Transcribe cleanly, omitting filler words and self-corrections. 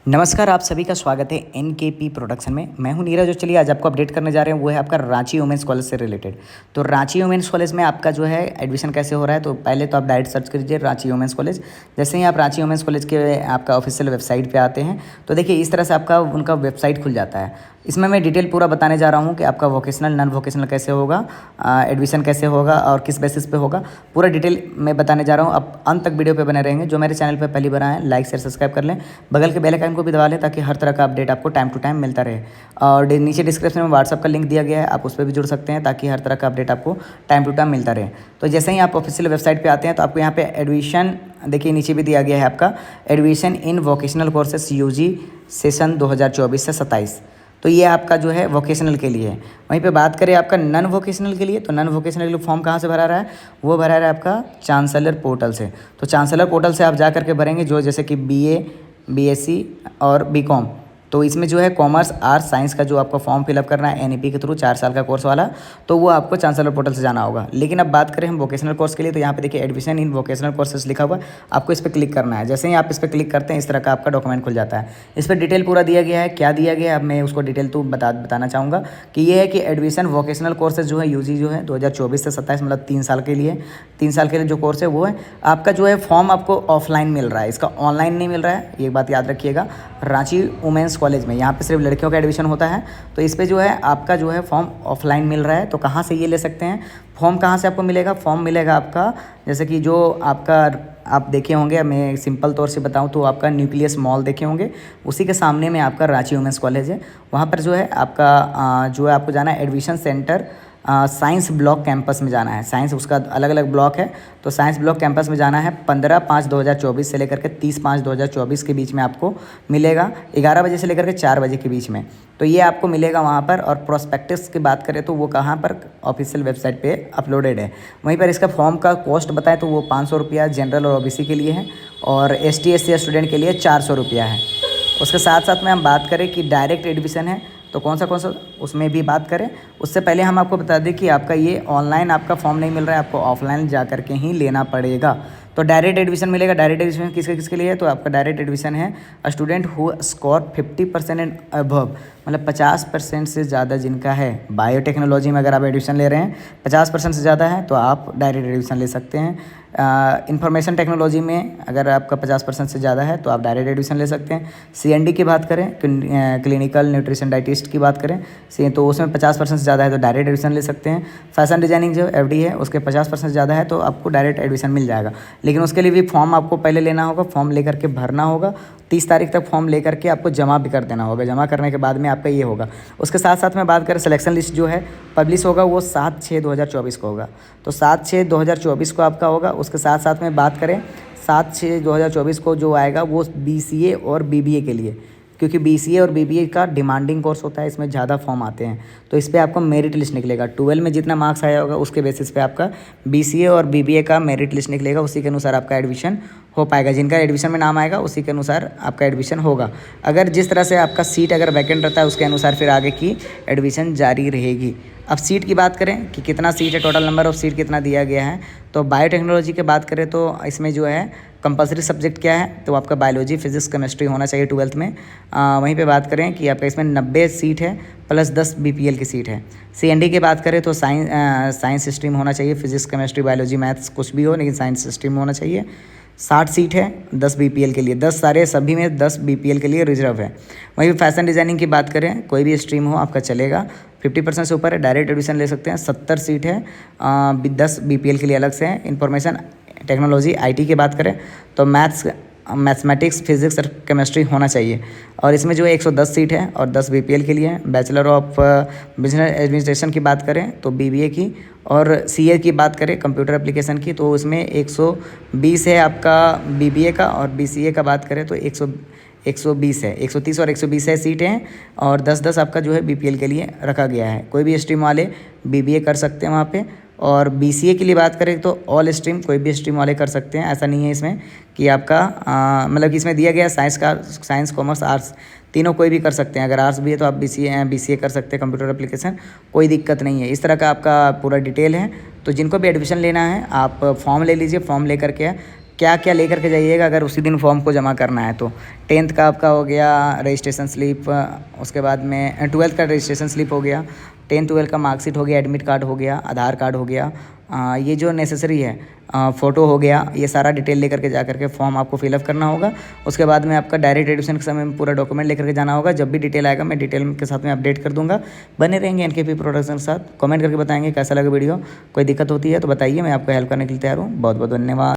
नमस्कार, आप सभी का स्वागत है एनकेपी प्रोडक्शन में। मैं हूं नीरज। जो चलिए आज आपको अपडेट करने जा रहे हैं वो है आपका रांची वुमेंस कॉलेज से रिलेटेड। तो रांची वुमेंस कॉलेज में आपका जो है एडमिशन कैसे हो रहा है, तो पहले तो आप डायरेक्ट सर्च कीजिए रांची वुमेंस कॉलेज। जैसे ही आप रांची वुमेंस कॉलेज के आपका ऑफिशियल वेबसाइट पर आते हैं तो देखिए इस तरह से आपका उनका वेबसाइट खुल जाता है। इसमें मैं डिटेल पूरा बताने जा रहा हूँ कि आपका वोकेशनल नॉन वोकेशनल कैसे होगा, एडमिशन कैसे होगा और किस बेसिस पे होगा, पूरा डिटेल मैं बताने जा रहा हूँ। आप अंत तक वीडियो पे बने रहेंगे। जो मेरे चैनल पे पहली बार आए लाइक शेयर सब्सक्राइब कर लें, बगल के बेल आइकन को भी दबा लें ताकि हर तरह का अपडेट आपको टाइम टू टाइम मिलता रहे। और नीचे डिस्क्रिप्शन में व्हाट्सअप का लिंक दिया गया है, आप उस पर भी जुड़ सकते हैं ताकि हर तरह का अपडेट आपको टाइम टू टाइम मिलता रहे। तो जैसे ही आप ऑफिशियल वेबसाइट पर आते हैं तो आपको यहाँ पे एडमिशन देखिए नीचे भी दिया गया है आपका admission in vocational courses UG session 2024 से 27। तो ये आपका जो है वोकेशनल के लिए है। वहीं पे बात करें आपका नॉन वोकेशनल के लिए, तो नॉन वोकेशनल के लिए फॉर्म कहाँ से भरा रहा है, वो भरा रहा है आपका चांसलर पोर्टल से। तो चांसलर पोर्टल से आप जा करके भरेंगे जो जैसे कि बीए, बीएससी और बीकॉम। तो इसमें जो है कॉमर्स आर्ट्स साइंस का जो आपको फॉर्म फिलअप करना है एनईपी के थ्रू 4 साल का कोर्स वाला, तो वो आपको चांसलर पोर्टल से जाना होगा। लेकिन अब बात करें हम वोकेशनल कोर्स के लिए, तो यहाँ पे देखिए एडमिशन इन वोकेशनल कोर्सेस लिखा हुआ है, आपको इस पर क्लिक करना है। जैसे ही आप इस पर क्लिक करते हैं इस तरह का आपका डॉक्यूमेंट खुल जाता है। इस पर डिटेल पूरा दिया गया है, क्या दिया गया है अब मैं उसको डिटेल तो बताना चाहूँगा कि ये है कि एडमिशन वोकेशनल कोर्सेज जो है यूजी जो है 2024 से 27 मतलब 3 साल के लिए, 3 साल के लिए जो कोर्स है वो है आपका जो है फॉर्म आपको ऑफलाइन मिल रहा है, इसका ऑनलाइन नहीं मिल रहा है। ये बात याद रखिएगा। रांची वुमेंस कॉलेज में यहाँ पे सिर्फ लड़कियों का एडमिशन होता है, तो इस पे जो है आपका जो है फॉर्म ऑफलाइन मिल रहा है। तो कहाँ से ये ले सकते हैं फॉर्म, कहाँ से आपको मिलेगा फॉर्म, मिलेगा आपका जैसे कि जो आपका आप देखे होंगे, मैं सिंपल तौर से बताऊं तो आपका न्यूक्लियस मॉल देखे होंगे, उसी के सामने में आपका रांची वुमेंस कॉलेज है। वहाँ पर जो है आपका जो है आपको जाना है admission centre science block campus में जाना है। साइंस उसका अलग अलग ब्लॉक है, तो साइंस ब्लॉक कैंपस में जाना है। 15/5/2024 से लेकर के 30/5/2024 के बीच में आपको मिलेगा, 11 बजे से लेकर के 4 बजे के बीच में। तो ये आपको मिलेगा वहाँ पर। और प्रोस्पेक्टस की बात करें तो वो कहाँ पर ऑफिशियल वेबसाइट पे अपलोडेड है। वहीं पर इसका फॉर्म का कॉस्ट बताएं तो वो 500 रुपया जनरल और ओबीसी के लिए है, और ST SC स्टूडेंट के लिए 400 रुपया है। उसके साथ साथ में हम बात करें कि डायरेक्ट एडमिशन है तो कौन सा उसमें भी बात करें। उससे पहले हम आपको बता दें कि आपका ये ऑनलाइन आपका फॉर्म नहीं मिल रहा है, आपको ऑफलाइन जा करके ही लेना पड़ेगा। तो डायरेक्ट एडमिशन मिलेगा। डायरेक्ट एडमिशन किसके लिए है, तो आपका डायरेक्ट एडमिशन है student who score 50% and above, मतलब 50% से ज़्यादा जिनका है। बायोटेक्नोलॉजी में अगर आप एडमिशन ले रहे हैं 50% से ज़्यादा है तो आप डायरेक्ट एडमिशन ले सकते हैं। इंफॉर्मेशन टेक्नोलॉजी में अगर आपका 50% से ज़्यादा है तो आप डायरेक्ट एडमिशन ले सकते हैं। CND की बात करें, क्लिनिकल न्यूट्रिशन डाइटिस्ट की बात करें तो उसमें 50% से ज़्यादा है तो डायरेक्ट एडमिशन ले सकते हैं। फैशन डिजाइनिंग जो FD है उसके 50% से ज़्यादा है तो आपको डायरेक्ट एडमिशन मिल जाएगा। लेकिन उसके लिए भी फॉर्म आपको पहले लेना होगा, फॉर्म लेकर के भरना होगा। 30 तारीख तक फॉर्म लेकर के आपको जमा भी कर देना होगा। जमा करने के बाद में आपका ये होगा। उसके साथ साथ में बात करें सिलेक्शन लिस्ट जो है पब्लिश होगा वो 7/6/2024 को होगा। तो 7/6/2024 को आपका होगा। उसके साथ साथ में बात करें 7/6/2024 को जो आएगा वो BCA और BBA के लिए, क्योंकि BCA और BBA का डिमांडिंग कोर्स होता है, इसमें ज़्यादा फॉर्म आते हैं। तो इस पर आपको मेरिट लिस्ट निकलेगा। 12 में जितना मार्क्स आया होगा उसके बेसिस पे आपका BCA और BBA का मेरिट लिस्ट निकलेगा, उसी के अनुसार आपका एडमिशन हो पाएगा। जिनका एडमिशन में नाम आएगा उसी के अनुसार आपका एडमिशन होगा। अगर जिस तरह से आपका सीट अगर वैकेंट रहता है उसके अनुसार फिर आगे की एडमिशन जारी रहेगी। अब सीट की बात करें कि कितना सीट है, टोटल नंबर ऑफ सीट कितना दिया गया है, तो बायोटेक्नोलॉजी की बात करें तो इसमें जो है कंपलसरी सब्जेक्ट क्या है, तो आपका बायोलॉजी फिजिक्स केमिस्ट्री होना चाहिए 12th में। वहीं पे बात करें कि आपका इसमें 90 सीट है प्लस 10 BPL की सीट है। CND की बात करें तो साइंस स्ट्रीम होना चाहिए, फिजिक्स केमिस्ट्री बायोलॉजी मैथ्स कुछ भी हो लेकिन साइंस स्ट्रीम होना चाहिए। 60 सीट है 10 BPL के लिए, 10 सारे सभी में 10 BPL के लिए रिजर्व है। वहीं फैशन डिज़ाइनिंग की बात करें कोई भी स्ट्रीम हो आपका चलेगा, 50% से ऊपर है, डायरेक्ट एडमिशन ले सकते हैं। 70 सीट है, 10 BPL के लिए अलग से है। इंफॉर्मेशन टेक्नोलॉजी IT की बात करें तो मैथमेटिक्स फिजिक्स और केमिस्ट्री होना चाहिए। और इसमें जो है 110 सीट है और 10 BPL के लिए है। बैचलर ऑफ बिजनेस एडमिनिस्ट्रेशन की बात करें तो BBA की, और CA की बात करें कंप्यूटर एप्लीकेशन की तो उसमें 120 है आपका BBA का, और BCA का बात करें तो 120 है, 130 और 120 है सीटें हैं। और 10-10 आपका जो है BPL के लिए रखा गया है। कोई भी स्ट्रीम वाले BBA कर सकते हैं वहाँ पे। और BCA के लिए बात करें तो ऑल स्ट्रीम कोई भी स्ट्रीम वाले कर सकते हैं, ऐसा नहीं है इसमें कि आपका मतलब कि इसमें दिया गया साइंस कॉमर्स आर्ट्स तीनों कोई भी कर सकते हैं। अगर आर्ट्स भी है तो आप BCA कर सकते हैं कंप्यूटर एप्लीकेशन, कोई दिक्कत नहीं है। इस तरह का आपका पूरा डिटेल है। तो जिनको भी एडमिशन लेना है आप फॉर्म ले लीजिए, फॉर्म ले करके क्या क्या लेकर के जाइएगा अगर उसी दिन फॉर्म को जमा करना है तो। 10th का आपका हो गया रजिस्ट्रेशन स्लिप, उसके बाद में 12th का रजिस्ट्रेशन स्लिप हो गया, 10th 12th का मार्कशीट हो गया, एडमिट कार्ड हो गया, आधार कार्ड हो गया, ये जो नेसेसरी है फ़ोटो हो गया, ये सारा डिटेल लेकर के जा करके फॉर्म आपको फिलअप करना होगा। उसके बाद में आपका डायरेक्ट एडमिशन के समय में पूरा डॉक्यूमेंट लेकर के जाना होगा। जब भी डिटेल आएगा मैं डिटेल के साथ में अपडेट कर दूंगा। बने रहेंगे एनकेपी प्रोडक्शन के साथ। कमेंट करके बताएंगे कैसा लगा वीडियो। कोई दिक्कत होती है तो बताइए, मैं आपको हेल्प करने के लिए तैयार हूँ। बहुत बहुत धन्यवाद।